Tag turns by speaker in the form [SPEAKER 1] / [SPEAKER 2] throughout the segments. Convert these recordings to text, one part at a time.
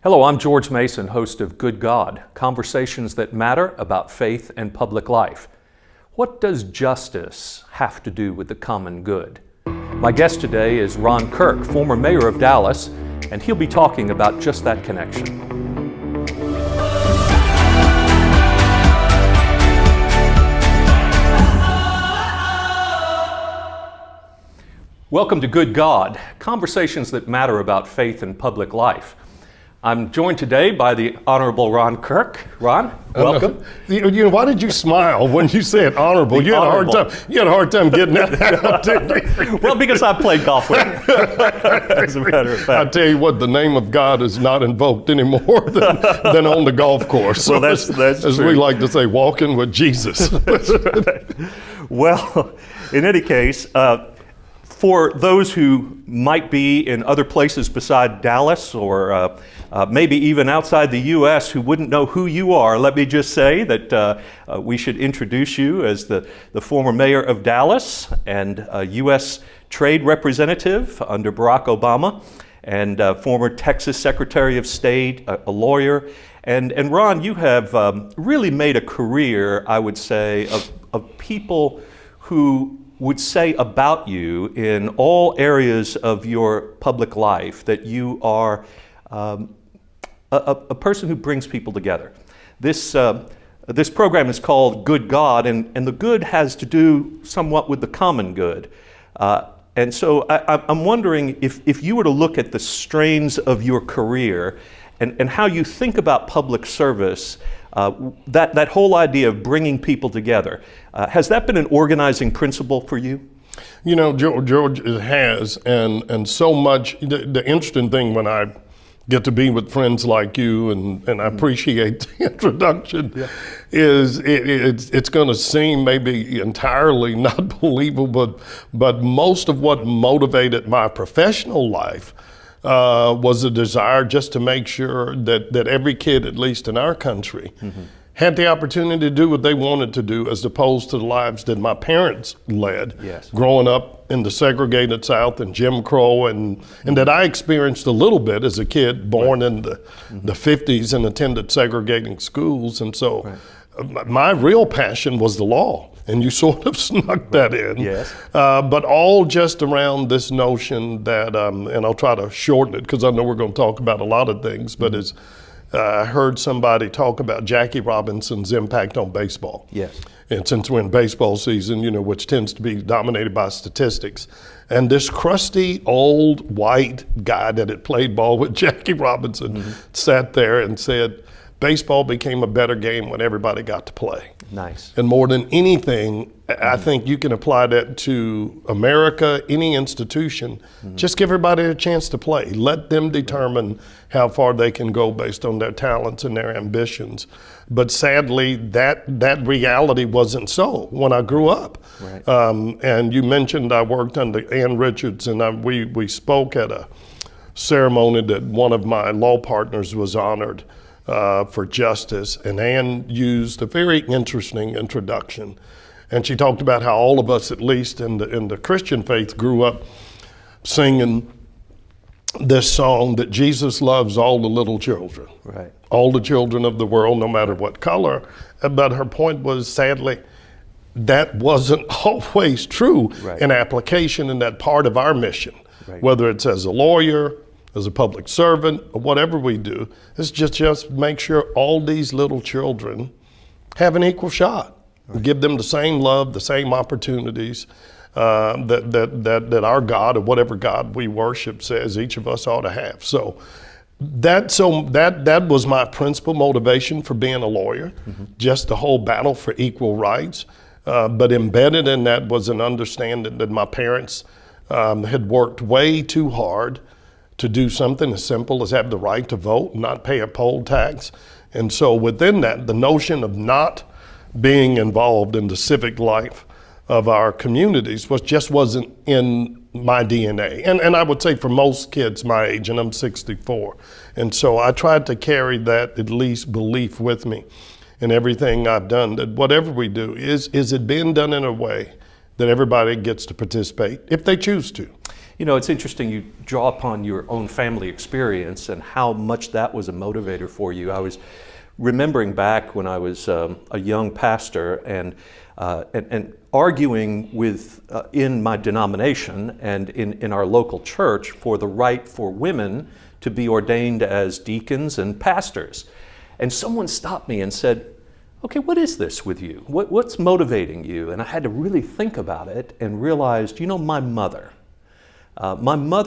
[SPEAKER 1] Hello, I'm George Mason, host of Good God, conversations that matter about faith and public life. What does justice have to do with the common good? My guest today is Ron Kirk, former mayor of Dallas, and he'll be talking about just that connection. Welcome to Good God, conversations that matter about faith and public life. I'm joined today by the Honorable Ron Kirk. Ron, welcome.
[SPEAKER 2] Why did you smile when you said honorable? You had a hard time getting that out, didn't you?
[SPEAKER 1] Well, because I played golf with you, as a matter of fact.
[SPEAKER 2] I tell you what, the name of God is not invoked any more than on the golf course.
[SPEAKER 1] Well, that's
[SPEAKER 2] as
[SPEAKER 1] true.
[SPEAKER 2] We like to say, walking with Jesus.
[SPEAKER 1] That's right. Well, in any case, for those who might be in other places beside Dallas or maybe even outside the U.S. who wouldn't know who you are, let me just say that we should introduce you as the former mayor of Dallas and U.S. trade representative under Barack Obama and former Texas Secretary of State, a lawyer. And Ron, you have really made a career, I would say, of people who would say about you in all areas of your public life that you are a person who brings people together. This program is called Good God, and the good has to do somewhat with the common good. And so I'm wondering if you were to look at the strains of your career and how you think about public service, that whole idea of bringing people together, has that been an organizing principle for you?
[SPEAKER 2] You know, George, it has, and so much. The interesting thing when I get to be with friends like you, and I appreciate the introduction, is it's going to seem maybe entirely not believable, but most of what motivated my professional life was a desire just to make sure that every kid, at least in our country, had the opportunity to do what they wanted to do, as opposed to the lives that my parents led, growing up in the segregated South and Jim Crow, and that I experienced a little bit as a kid, born in the 50s and attended segregating schools. And so my real passion was the law. And you sort of snuck that in.
[SPEAKER 1] Yes.
[SPEAKER 2] But all just around this notion that, and I'll try to shorten it because I know we're going to talk about a lot of things, but as I heard somebody talk about Jackie Robinson's impact on baseball.
[SPEAKER 1] Yes.
[SPEAKER 2] And since we're in baseball season, which tends to be dominated by statistics, and this crusty old white guy that had played ball with Jackie Robinson sat there and said, baseball became a better game when everybody got to play.
[SPEAKER 1] Nice.
[SPEAKER 2] And more than anything, I think you can apply that to America, any institution. Just give everybody a chance to play. Let them determine how far they can go based on their talents and their ambitions. But sadly, that reality wasn't so when I grew up.
[SPEAKER 1] Right.
[SPEAKER 2] And you mentioned I worked under Ann Richards, and we spoke at a ceremony that one of my law partners was honored for justice, and Ann used a very interesting introduction, and she talked about how all of us, at least in the Christian faith, grew up singing this song that Jesus loves all the little children, all the children of the world, no matter what color. But her point was, sadly, that wasn't always true in application, in that part of our mission, whether it's as a lawyer, as a public servant, or whatever we do, is just make sure all these little children have an equal shot. Give them the same love, the same opportunities that our God, or whatever God we worship, says each of us ought to have. So that was my principal motivation for being a lawyer, just the whole battle for equal rights. But embedded in that was an understanding that my parents had worked way too hard to do something as simple as have the right to vote, not pay a poll tax. And so within that, the notion of not being involved in the civic life of our communities wasn't in my DNA. And I would say for most kids my age, and I'm 64. And so I tried to carry that, at least, belief with me in everything I've done, that whatever we do, is it being done in a way that everybody gets to participate if they choose to.
[SPEAKER 1] You know, it's interesting you draw upon your own family experience and how much that was a motivator for you. I was remembering back when I was a young pastor and arguing with in my denomination and in our local church for the right for women to be ordained as deacons and pastors. And someone stopped me and said, okay, what is this with you? What's motivating you? And I had to really think about it and realized, you know, my mother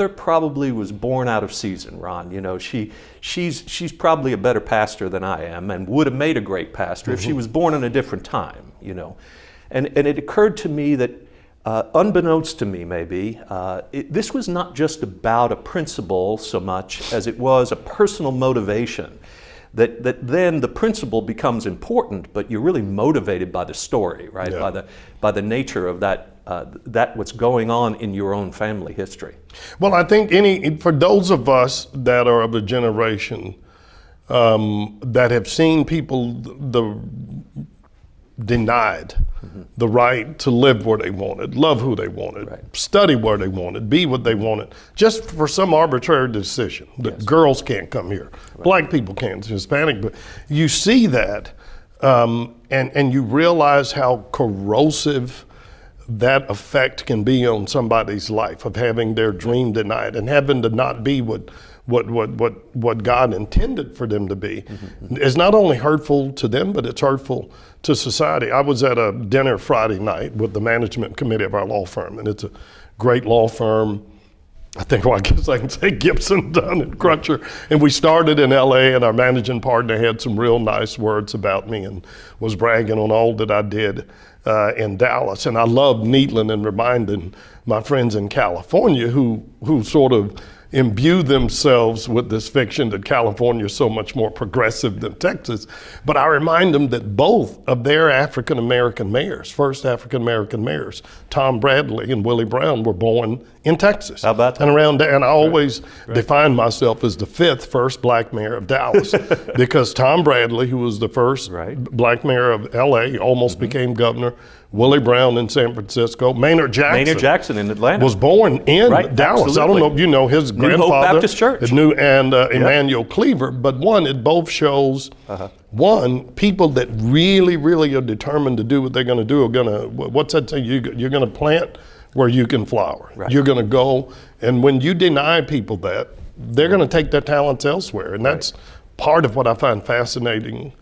[SPEAKER 1] probably was born out of season, Ron. You know, she's probably a better pastor than I am and would have made a great pastor if she was born in a different time, you know. And it occurred to me that, unbeknownst to me maybe, this was not just about a principle so much as it was a personal motivation. That then the principle becomes important, but you're really motivated by the story, right?
[SPEAKER 2] Yeah.
[SPEAKER 1] By the nature of that what's going on in your own family history.
[SPEAKER 2] Well, I think for those of us that are of the generation that have seen people denied the right to live where they wanted, love who they wanted, study where they wanted, be what they wanted, just for some arbitrary decision that girls can't come here, black people can't, Hispanic, but you see that and you realize how corrosive that effect can be on somebody's life of having their dream denied and having to not be what God intended for them to be. It's not only hurtful to them, but it's hurtful to society. I was at a dinner Friday night with the management committee of our law firm, and it's a great law firm. I guess I can say Gibson, Dunn, and Crutcher. And we started in LA, and our managing partner had some real nice words about me and was bragging on all that I did in Dallas. And I love needling and reminding my friends in California who sort of imbue themselves with this fiction that California is so much more progressive than Texas. But I remind them that both of their African-American mayors, first African-American mayors, Tom Bradley and Willie Brown, were born in Texas.
[SPEAKER 1] How about that?
[SPEAKER 2] And I always define myself as the first black mayor of Dallas because Tom Bradley, who was the first black mayor of LA, almost became governor. Willie Brown in San Francisco. Maynard Jackson
[SPEAKER 1] in Atlanta
[SPEAKER 2] was born in Dallas.
[SPEAKER 1] Absolutely.
[SPEAKER 2] I don't know if you know his
[SPEAKER 1] New Hope
[SPEAKER 2] grandfather.
[SPEAKER 1] Baptist Church.
[SPEAKER 2] Emmanuel Cleaver. But it both shows, people that really, really are determined to do what they're going to do are going to, what's that saying? You're going to plant where you can flower. Right. You're going to go, and when you deny people that, they're going to take their talents elsewhere. And that's part of what I find fascinating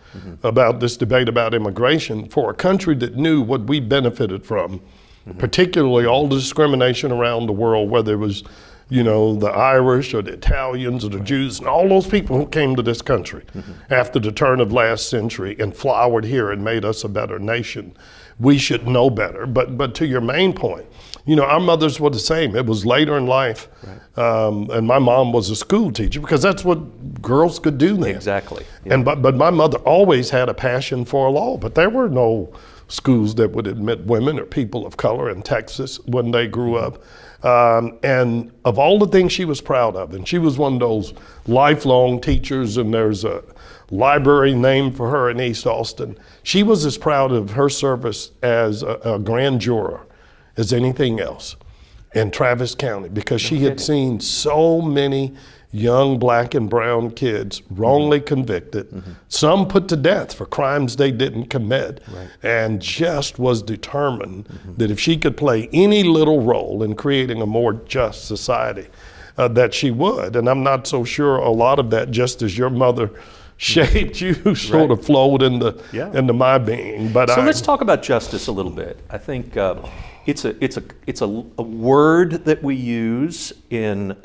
[SPEAKER 2] about this debate about immigration. For a country that knew what we benefited from, particularly all the discrimination around the world, whether it was, the Irish or the Italians or the Jews, and all those people who came to this country after the turn of last century and flowered here and made us a better nation. We should know better. But to your main point, our mothers were the same. It was later in life, and my mom was a school teacher because that's what girls could do then.
[SPEAKER 1] Exactly. Yeah.
[SPEAKER 2] But my mother always had a passion for law, but there were no schools that would admit women or people of color in Texas when they grew up. And of all the things she was proud of, and she was one of those lifelong teachers, and there's a library named for her in East Austin. She was as proud of her service as a grand juror as anything else in Travis County because she had seen so many young black and brown kids wrongly convicted, some put to death for crimes they didn't commit, and just was determined that if she could play any little role in creating a more just society, that she would. And I'm not so sure a lot of that, just as your mother shaped you, sort of flowed into my being. But
[SPEAKER 1] let's talk about justice a little bit. I think it's a word that we use in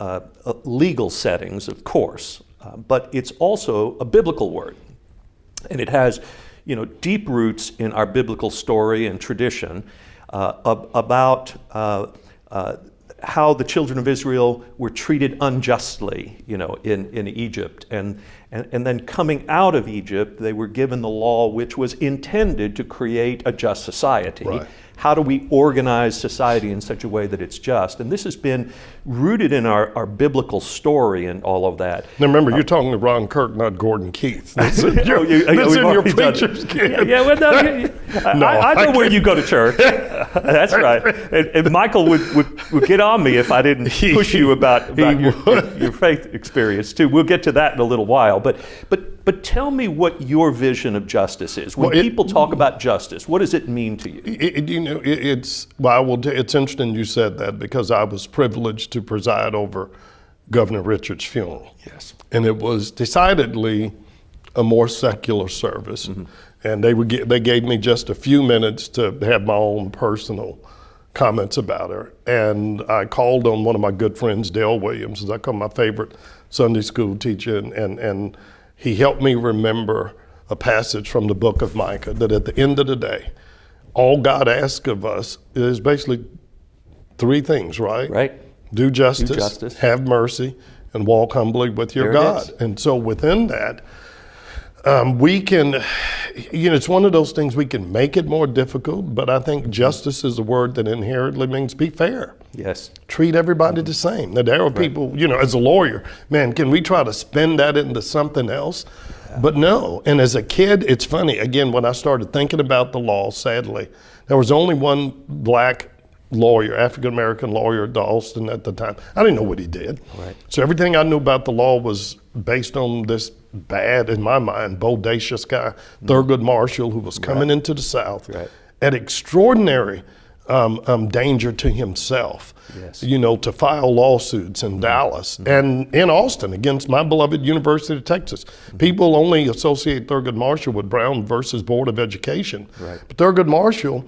[SPEAKER 1] legal settings, of course, but it's also a biblical word, and it has deep roots in our biblical story and tradition about how the children of Israel were treated unjustly, in Egypt, and then coming out of Egypt, they were given the law which was intended to create a just society. how do we organize society in such a way that it's just? And this has been rooted in our biblical story and all of that.
[SPEAKER 2] Now remember, you're talking to Ron Kirk, not Gordon Keith. That's in your,
[SPEAKER 1] We've
[SPEAKER 2] your
[SPEAKER 1] already done
[SPEAKER 2] preacher's
[SPEAKER 1] it.
[SPEAKER 2] kid.
[SPEAKER 1] Yeah, well, no, I know where you go to church. That's right. And Michael would get on me if I didn't push you about your faith experience too. We'll get to that in a little while. But tell me what your vision of justice is. When people talk about justice, what does it mean to you?
[SPEAKER 2] It's interesting you said that, because I was privileged to preside over Governor Richard's funeral.
[SPEAKER 1] Yes.
[SPEAKER 2] And it was decidedly a more secular service. Mm-hmm. And they gave me just a few minutes to have my own personal comments about her. And I called on one of my good friends, Dale Williams, as I call my favorite Sunday school teacher, and he helped me remember a passage from the book of Micah, that at the end of the day, all God asks of us is basically three things, right?
[SPEAKER 1] Right.
[SPEAKER 2] Do justice, have mercy, and walk humbly with your God. And so within that, we can, it's one of those things, we can make it more difficult, but I think justice is a word that inherently means be fair.
[SPEAKER 1] Yes.
[SPEAKER 2] Treat everybody the same. Now, there are people, as a lawyer, man, can we try to spin that into something else? Yeah. But no. And as a kid, it's funny. Again, when I started thinking about the law, sadly, there was only one black lawyer, African-American lawyer at Dalston at the time. I didn't know what he did.
[SPEAKER 1] Right.
[SPEAKER 2] So everything I knew about the law was based on this bad, in my mind, bodacious guy, Thurgood Marshall, who was coming into the South at extraordinary danger to himself, to file lawsuits in Dallas and in Austin against my beloved University of Texas. People only associate Thurgood Marshall with Brown versus Board of Education.
[SPEAKER 1] Right.
[SPEAKER 2] But Thurgood Marshall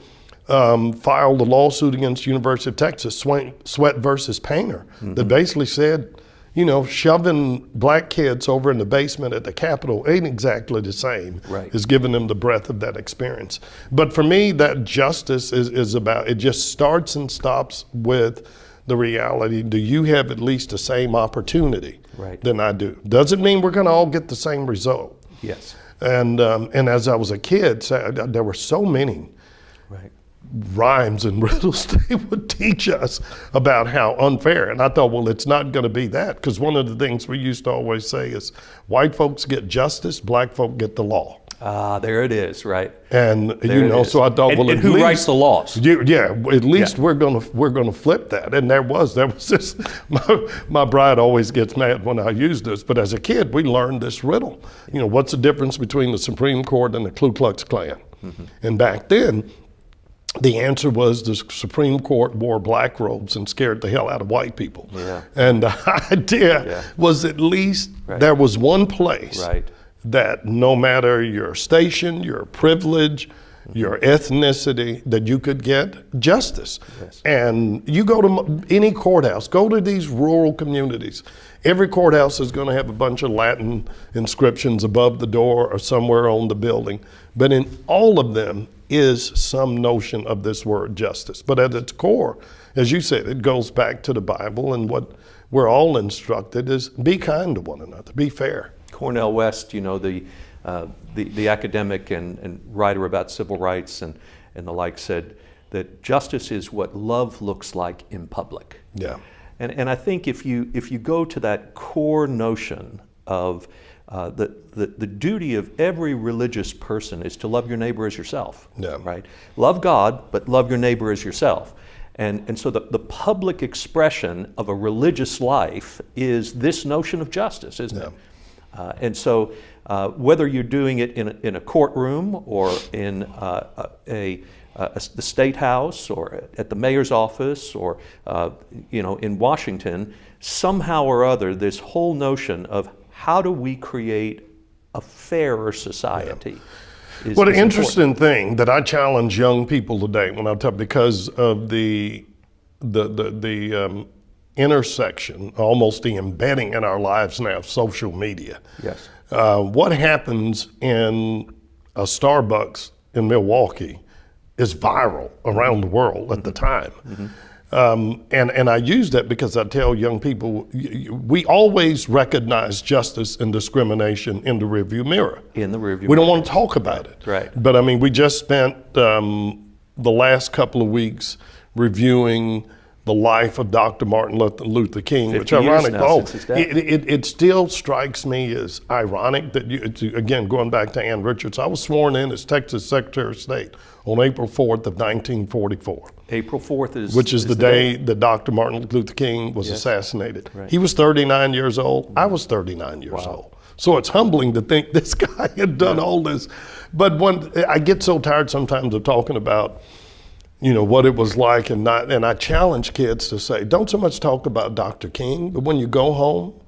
[SPEAKER 2] filed a lawsuit against University of Texas, Sweat versus Painter, that basically said, shoving black kids over in the basement at the Capitol ain't exactly the same as giving them the breadth of that experience. But for me, that justice is about, it just starts and stops with the reality, do you have at least the same opportunity than I do? Doesn't mean we're going to all get the same result.
[SPEAKER 1] Yes.
[SPEAKER 2] And as I was a kid, there were so many rhymes and riddles they would teach us about how unfair. And I thought, well, it's not going to be that, because one of the things we used to always say is white folks get justice, black folk get the law.
[SPEAKER 1] There it is, right?
[SPEAKER 2] And so I thought, well,
[SPEAKER 1] and who writes the laws?
[SPEAKER 2] At least we're gonna flip that. And there was this. My bride always gets mad when I use this, but as a kid, we learned this riddle. What's the difference between the Supreme Court and the Ku Klux Klan? And back then, the answer was the Supreme Court wore black robes and scared the hell out of white people. Yeah. And the idea was at least there was one place that no matter your station, your privilege, your ethnicity, that you could get justice. Yes. And you go to any courthouse, go to these rural communities. Every courthouse is going to have a bunch of Latin inscriptions above the door or somewhere on the building. But in all of them is some notion of this word justice. But at its core, as you said, it goes back to the Bible, and what we're all instructed is be kind to one another, be fair.
[SPEAKER 1] Cornel West, the academic and writer about civil rights and the like, said that justice is what love looks like in public.
[SPEAKER 2] Yeah.
[SPEAKER 1] And I think if you go to that core notion of the duty of every religious person is to love your neighbor as yourself, right? Love God, but love your neighbor as yourself. And so the public expression of a religious life is this notion of justice, isn't it? And so whether you're doing it in a courtroom or in the State House or at the mayor's office or in Washington, somehow or other, this whole notion of how do we create a fairer society? Is
[SPEAKER 2] an interesting thing that I challenge young people today when I talk, because of the intersection, almost the embedding in our lives now of social media.
[SPEAKER 1] Yes.
[SPEAKER 2] What happens in a Starbucks in Milwaukee is viral around the world at the time. And I use that because I tell young people, we always recognize justice and discrimination in the rearview mirror.
[SPEAKER 1] In the rearview mirror.
[SPEAKER 2] We don't want to talk about it.
[SPEAKER 1] Right.
[SPEAKER 2] But I mean, we just spent the last couple of weeks reviewing the life of Dr. Martin Luther King, which
[SPEAKER 1] 50 years
[SPEAKER 2] ironic.
[SPEAKER 1] now since his death.
[SPEAKER 2] It still strikes me as ironic that again, going back to Ann Richards, I was sworn in as Texas Secretary of State on April 4th of 1944.
[SPEAKER 1] April 4th is...
[SPEAKER 2] Which is the day that Dr. Martin Luther King was assassinated. Right. He was 39 years old. I was 39 years old. So it's humbling to think this guy had done all this. But I get so tired sometimes of talking about, what it was like, and I challenge kids to say, don't so much talk about Dr. King, but when you go home,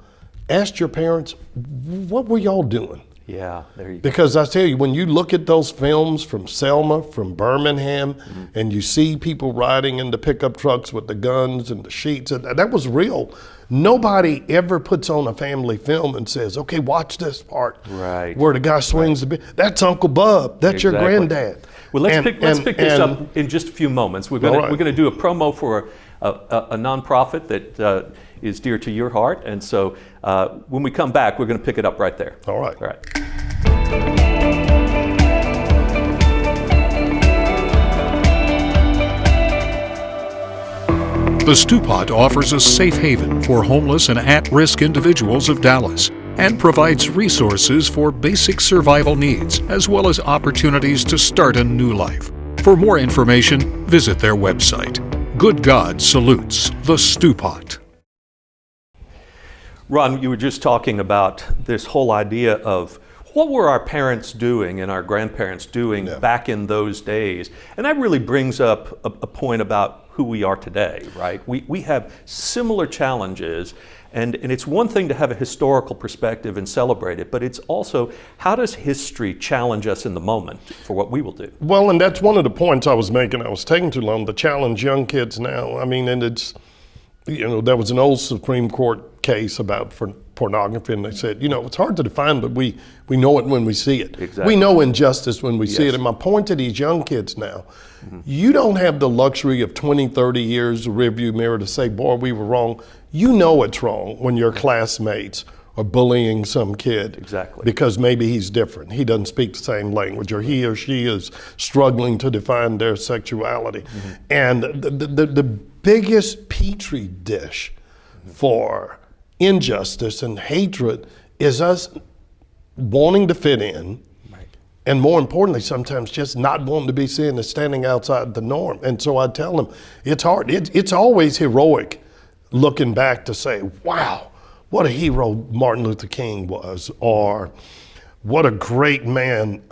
[SPEAKER 2] ask your parents, what were y'all doing?
[SPEAKER 1] Yeah, there you go.
[SPEAKER 2] Because I tell you, when you look at those films from Selma, from Birmingham, and you see people riding in the pickup trucks with the guns and the sheets, that was real. Nobody ever puts on a family film and says, okay, watch this part.
[SPEAKER 1] Right.
[SPEAKER 2] Where the guy swings the bit. That's Uncle Bub. That's your granddad.
[SPEAKER 1] Well, let's pick this up in just a few moments. We're going to do a promo for a nonprofit that is dear to your heart. And so when we come back, we're going to pick it up right there.
[SPEAKER 2] All right.
[SPEAKER 1] All right.
[SPEAKER 3] The Stew Pot offers a safe haven for homeless and at-risk individuals of Dallas and provides resources for basic survival needs as well as opportunities to start a new life. For more information, visit their website. Good God salutes the Stew Pot.
[SPEAKER 1] Ron, you were just talking about this whole idea of what were our parents doing and our grandparents doing back in those days? And that really brings up a point about who we are today, right? We have similar challenges, and it's one thing to have a historical perspective and celebrate it, but it's also, how does history challenge us in the moment for what we will do?
[SPEAKER 2] Well, and that's one of the points I was making. I was taking too long to challenge young kids now. I mean, and it's, there was an old Supreme Court case about pornography, and they said, it's hard to define, but we know it when we see it.
[SPEAKER 1] Exactly.
[SPEAKER 2] We know injustice when we see it. And my point to these young kids now, you don't have the luxury of 20, 30 years of rearview mirror to say, boy, we were wrong. You know it's wrong when your classmates are bullying some kid.
[SPEAKER 1] Exactly.
[SPEAKER 2] Because maybe he's different. He doesn't speak the same language, or he or she is struggling to define their sexuality. And the biggest petri dish for injustice and hatred is us wanting to fit in, and more importantly, sometimes just not wanting to be seen as standing outside the norm. And so I tell them, it's hard. It's always heroic looking back to say, wow, what a hero Martin Luther King was, or what a great man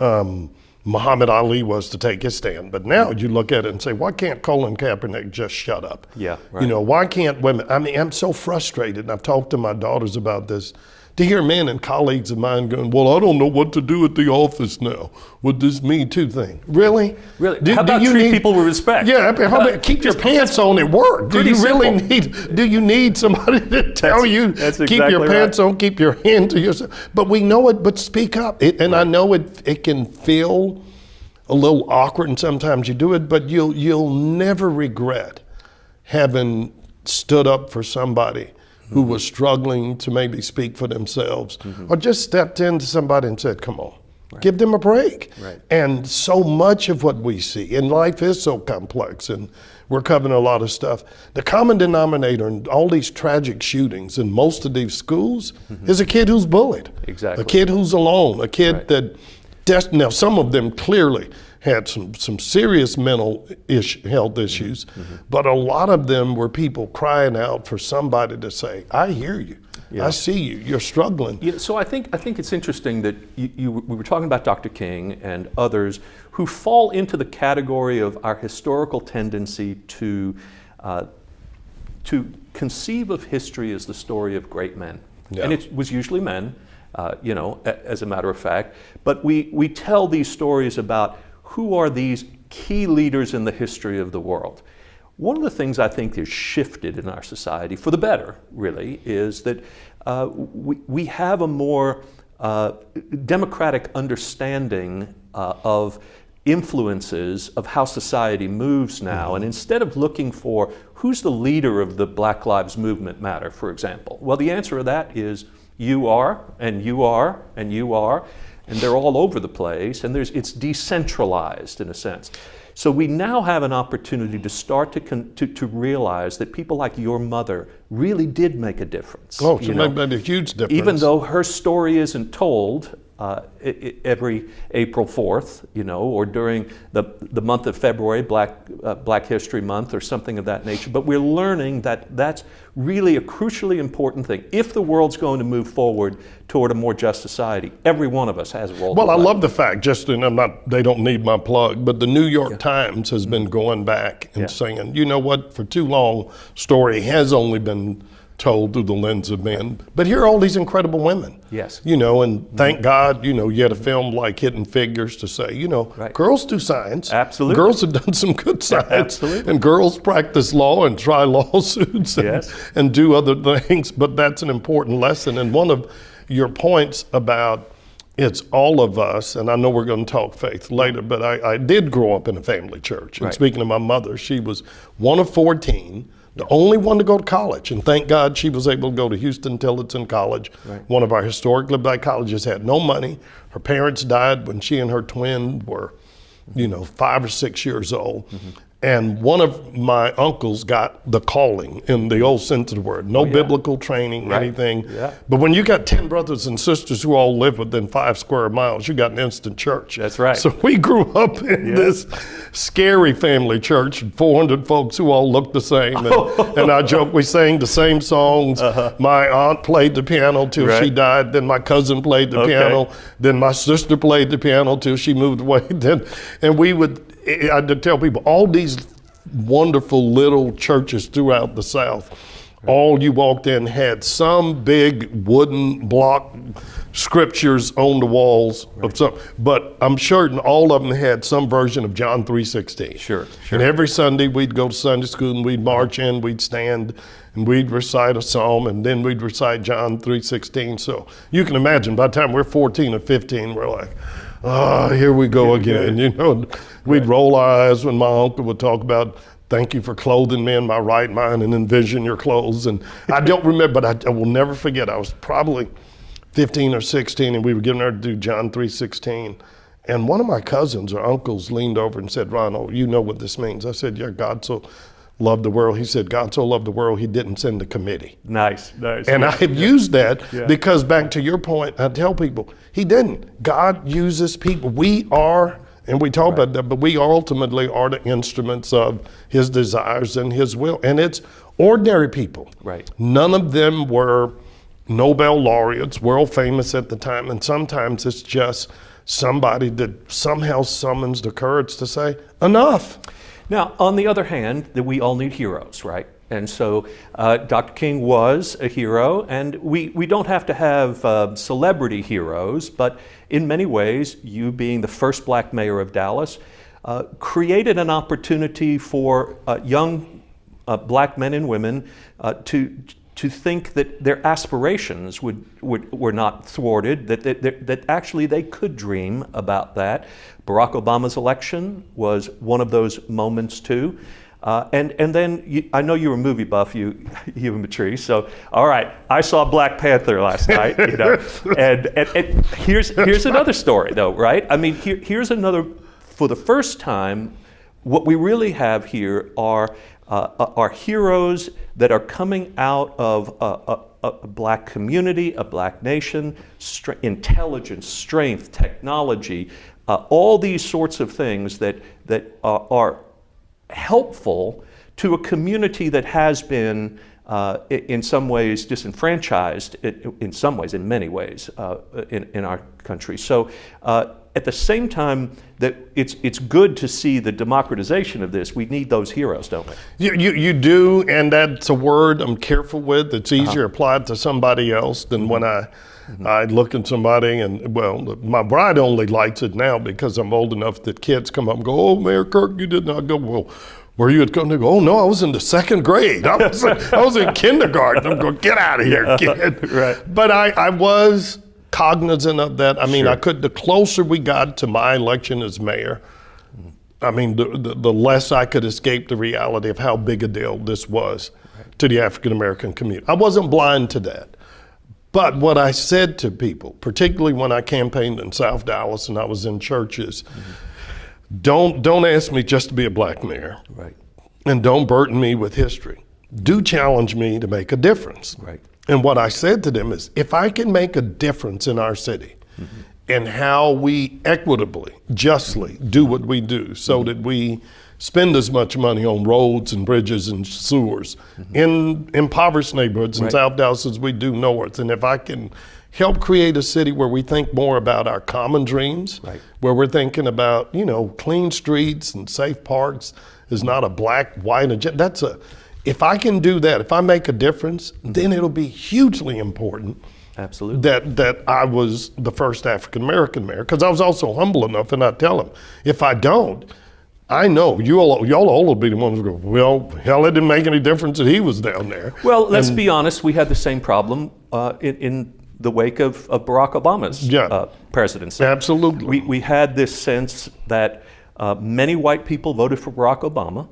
[SPEAKER 2] Muhammad Ali was to take his stand. But now you look at it and say, why can't Colin Kaepernick just shut up?
[SPEAKER 1] Yeah, right.
[SPEAKER 2] Why can't women? I mean, I'm so frustrated, and I've talked to my daughters about this, to hear men and colleagues of mine going, well, I don't know what to do at the office now with this Me Too thing. Really?
[SPEAKER 1] Really? How about treat people with respect?
[SPEAKER 2] Yeah, how about keep your pants on at work? Do you need somebody to tell you, keep your pants on, keep your hand to yourself? But we know it, but speak up. I know it can feel a little awkward, and sometimes you do it, but you'll never regret having stood up for somebody who was struggling to maybe speak for themselves, or just stepped into somebody and said, come on, give them a break.
[SPEAKER 1] Right.
[SPEAKER 2] And so much of what we see, and life is so complex, and we're covering a lot of stuff. The common denominator in all these tragic shootings in most of these schools is a kid who's bullied.
[SPEAKER 1] Exactly.
[SPEAKER 2] A kid who's alone, a kid that, now some of them clearly had some serious mental health issues, but a lot of them were people crying out for somebody to say, I hear you, I see you, you're struggling.
[SPEAKER 1] Yeah, so I think it's interesting that we were talking about Dr. King and others who fall into the category of our historical tendency to conceive of history as the story of great men. Yeah. And it was usually men, as a matter of fact, but we tell these stories about who are these key leaders in the history of the world. One of the things I think has shifted in our society, for the better, really, is that we have a more democratic understanding of influences of how society moves now. And instead of looking for who's the leader of the Black Lives Movement matter, for example, well, the answer to that is you are, and you are, and you are, and they're all over the place, and it's decentralized in a sense. So we now have an opportunity to start to realize that people like your mother really did make a difference.
[SPEAKER 2] Oh, she made a huge difference.
[SPEAKER 1] Even though her story isn't told every April 4th, or during the month of February, Black History Month, or something of that nature. But we're learning that that's really a crucially important thing. If the world's going to move forward toward a more just society, every one of us has a role to play.
[SPEAKER 2] Well, I love the fact, they don't need my plug, but the New York Times has been going back and saying, you know what, for too long, story has only been told through the lens of men. But here are all these incredible women.
[SPEAKER 1] Yes.
[SPEAKER 2] And thank God, you had a film like Hidden Figures to say, girls do science.
[SPEAKER 1] Absolutely.
[SPEAKER 2] Girls have done some good science.
[SPEAKER 1] Absolutely.
[SPEAKER 2] And girls practice law and try lawsuits and do other things. But that's an important lesson. And one of your points about it's all of us, and I know we're going to talk faith later, but I did grow up in a family church. And speaking of my mother, she was one of 14, the only one to go to college. And thank God she was able to go to Houston Tillotson College. One of our historically black colleges had no money. Her parents died when she and her twin were, 5 or 6 years old. And one of my uncles got the calling in the old sense of the word. No biblical training, anything. But when you got 10 brothers and sisters who all live within 5 square miles, you got an instant church.
[SPEAKER 1] That's right.
[SPEAKER 2] So we grew up in this scary family church, 400 folks who all looked the same. And I joke, we sang the same songs. My aunt played the piano till she died. Then my cousin played the piano. Then my sister played the piano till she moved away. And we would, I had to tell people, all these wonderful little churches throughout the South, all you walked in had some big wooden block scriptures on the walls of some, but I'm certain all of them had some version of John 3:16.
[SPEAKER 1] Sure.
[SPEAKER 2] And every Sunday we'd go to Sunday school and we'd march in, we'd stand, and we'd recite a psalm, and then we'd recite John 3:16. So you can imagine by the time we're 14 or 15, we're like, here we go again. We'd roll our eyes when my uncle would talk about, thank you for clothing me in my right mind and envision your clothes. And I don't remember, but I will never forget, I was probably 15 or 16, and we were getting ready to do John 3:16. And one of my cousins or uncles leaned over and said, Ronald, you know what this means. I said, yeah, God so loved the world. He said, God so loved the world, he didn't send a committee.
[SPEAKER 1] Nice.
[SPEAKER 2] And I have used that because back to your point, I tell people, he didn't. God uses people. We are, and we talk about that, but we ultimately are the instruments of his desires and his will. And it's ordinary people.
[SPEAKER 1] Right.
[SPEAKER 2] None of them were Nobel laureates, world famous at the time. And sometimes it's just somebody that somehow summons the courage to say, enough.
[SPEAKER 1] Now, on the other hand, that we all need heroes, right? And so Dr. King was a hero, and we don't have to have celebrity heroes, but in many ways, you being the first black mayor of Dallas, created an opportunity for young black men and women to think that their aspirations were not thwarted, that actually they could dream about that. Barack Obama's election was one of those moments too. And then I know you're a movie buff, you and Patrice. So all right, I saw Black Panther last night, and here's another story though, right? I mean, here's another. For the first time, what we really have here are heroes that are coming out of a black community, a black nation, intelligence, strength, technology, all these sorts of things that are helpful to a community that has been in some ways disenfranchised, in many ways in our country. So at the same time that it's good to see the democratization of this, we need those heroes, don't we?
[SPEAKER 2] You do, and that's a word I'm careful with. It's easier applied to somebody else than when I look at somebody and, well, my bride only likes it now because I'm old enough that kids come up and go, oh, Mayor Kirk, you did not go. Well, were you at They go, oh, no, I was in the 2nd grade. I was in kindergarten. I'm going, get out of here, kid.
[SPEAKER 1] Right.
[SPEAKER 2] But I was cognizant of that. I mean,
[SPEAKER 1] Sure.
[SPEAKER 2] the closer we got to my election as mayor, I mean, the less I could escape the reality of how big a deal this was to the African-American community. I wasn't blind to that. But what I said to people, particularly when I campaigned in South Dallas and I was in churches, don't ask me just to be a black mayor.
[SPEAKER 1] Right.
[SPEAKER 2] And don't burden me with history. Do challenge me to make a difference.
[SPEAKER 1] Right.
[SPEAKER 2] And what I said to them is, if I can make a difference in our city and how we equitably, justly do what we do so that we spend as much money on roads and bridges and sewers in impoverished neighborhoods in South Dallas as we do north, and if I can help create a city where we think more about our common dreams, where we're thinking about, clean streets and safe parks is not a black, white agenda. If I can do that, if I make a difference, then it'll be hugely important.
[SPEAKER 1] Absolutely.
[SPEAKER 2] That I was the first African American mayor, because I was also humble enough, and I tell them, if I don't, I know y'all all will be the ones who go, well, hell, it didn't make any difference that he was down there.
[SPEAKER 1] Well, let's be honest, we had the same problem in the wake of Barack Obama's presidency.
[SPEAKER 2] Absolutely.
[SPEAKER 1] We had this sense that many white people voted for Barack Obama,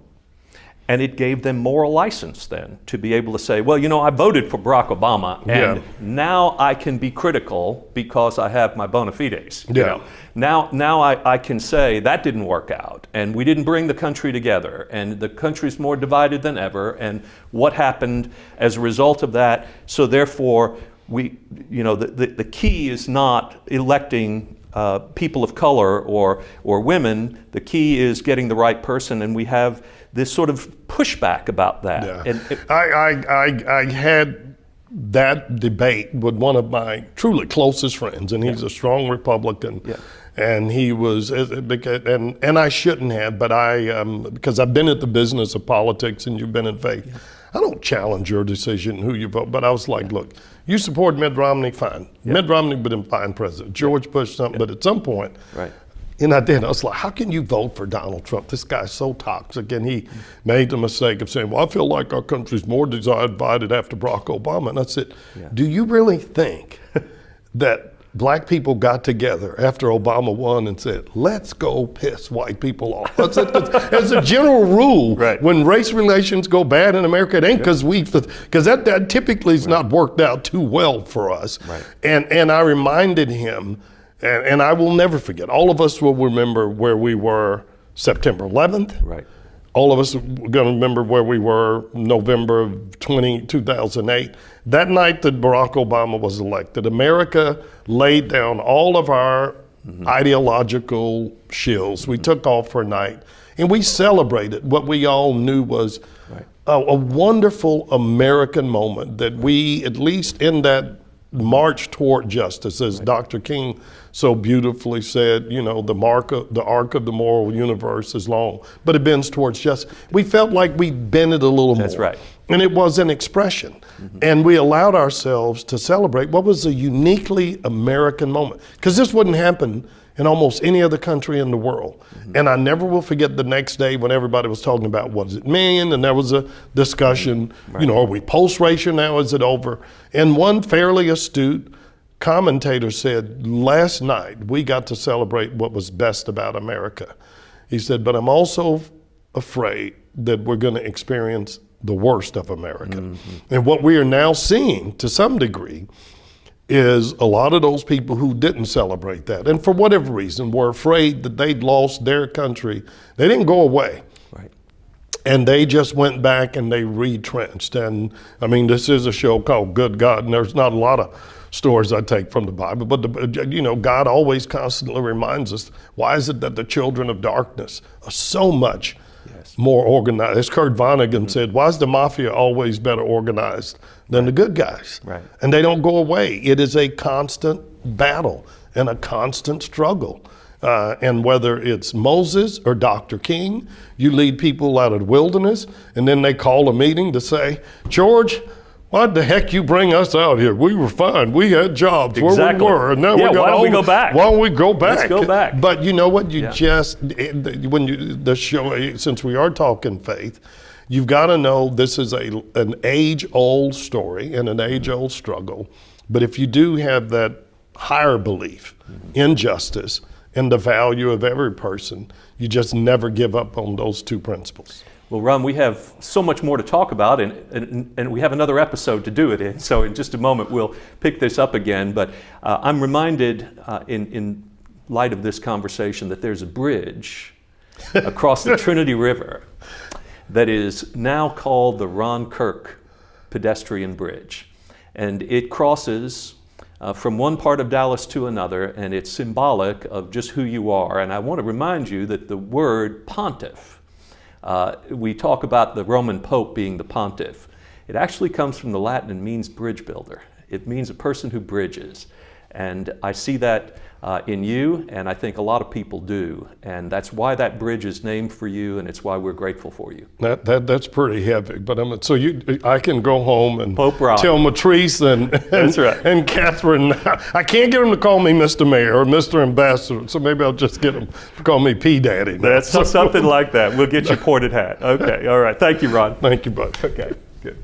[SPEAKER 1] and it gave them moral license then to be able to say, well, I voted for Barack Obama, and now I can be critical because I have my bona fides. Now I can say that didn't work out, and we didn't bring the country together, and the country's more divided than ever, and what happened as a result of that. So therefore, the key is not electing people of color or women. The key is getting the right person, and we have this sort of pushback about that.
[SPEAKER 2] Yeah. And I had that debate with one of my truly closest friends, and he's a strong Republican. And he was, and I shouldn't have, but because I've been at the business of politics and you've been in faith, I don't challenge your decision who you vote, but I was like, look, you support Mitt Romney, fine. Mitt Romney would have been fine president. George Bush, something, but at some point, and I did. I was like, how can you vote for Donald Trump? This guy's so toxic. And he made the mistake of saying, well, I feel like our country's more divided after Barack Obama. And I said, do you really think that black people got together after Obama won and said, let's go piss white people off? As a general rule, when race relations go bad in America, it ain't because that typically has not worked out too well for us. And I reminded him, and I will never forget, all of us will remember where we were September 11th. All of us are going to remember where we were November of 2008. That night that Barack Obama was elected, America laid down all of our ideological shills. We took off for a night, and we celebrated what we all knew was a wonderful American moment that we, at least in that march toward justice, as Dr. King so beautifully said, the arc of the moral universe is long, but it bends towards justice. We felt like we bent it a little more.
[SPEAKER 1] That's right.
[SPEAKER 2] And it was an expression. And we allowed ourselves to celebrate what was a uniquely American moment. Because this wouldn't happen in almost any other country in the world. And I never will forget the next day when everybody was talking about what does it mean, and there was a discussion, are we post-racial now, is it over? And one fairly astute commentator said, last night we got to celebrate what was best about America. He said, but I'm also afraid that we're going to experience the worst of America. And what we are now seeing to some degree is a lot of those people who didn't celebrate that, and for whatever reason were afraid that they'd lost their country. They didn't go away. And they just went back and they retrenched. And I mean, this is a show called Good God, and there's not a lot of stories I take from the Bible, but God always constantly reminds us, why is it that the children of darkness are so much more organized? As Kurt Vonnegut said, why is the mafia always better organized than the good guys? And they don't go away. It is a constant battle and a constant struggle. And whether it's Moses or Dr. King, you lead people out of the wilderness, and then they call a meeting to say, George, why the heck you bring us out here? We were fine. We had jobs where we were. And now
[SPEAKER 1] why don't we go back?
[SPEAKER 2] Why don't we go back?
[SPEAKER 1] Let's go back.
[SPEAKER 2] But you know what? The show, since we are talking faith, you've got to know this is an age-old story and an age-old struggle. But if you do have that higher belief in justice and the value of every person, you just never give up on those two principles.
[SPEAKER 1] Well, Ron, we have so much more to talk about, and we have another episode to do it in. So in just a moment, we'll pick this up again. But I'm reminded in light of this conversation that there's a bridge across the Trinity River that is now called the Ron Kirk pedestrian bridge. And it crosses from one part of Dallas to another, and it's symbolic of just who you are. And I want to remind you that the word pontiff, we talk about the Roman Pope being the pontiff. It actually comes from the Latin and means bridge builder. It means a person who bridges. And I see that in you, and I think a lot of people do. And that's why that bridge is named for you, and it's why we're grateful for you.
[SPEAKER 2] That's pretty heavy. But I can go home and
[SPEAKER 1] Pope Ron.
[SPEAKER 2] tell Matrice and
[SPEAKER 1] That's right.
[SPEAKER 2] and Catherine. I can't get them to call me Mr. Mayor or Mr. Ambassador, so maybe I'll just get them to call me P Daddy.
[SPEAKER 1] That's something like that. We'll get you pointed hat. Okay, all right. Thank you, Ron.
[SPEAKER 2] Thank you, bud.
[SPEAKER 1] Okay, good.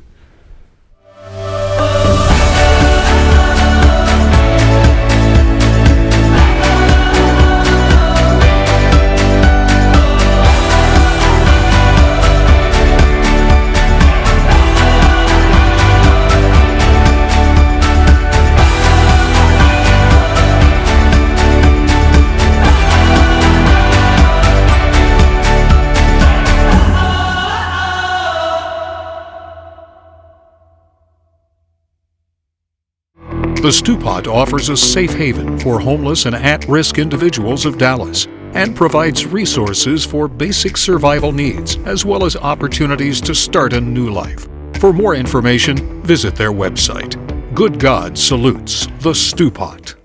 [SPEAKER 3] The Stew Pot offers a safe haven for homeless and at-risk individuals of Dallas and provides resources for basic survival needs as well as opportunities to start a new life. For more information, visit their website. Good God salutes the Stew Pot.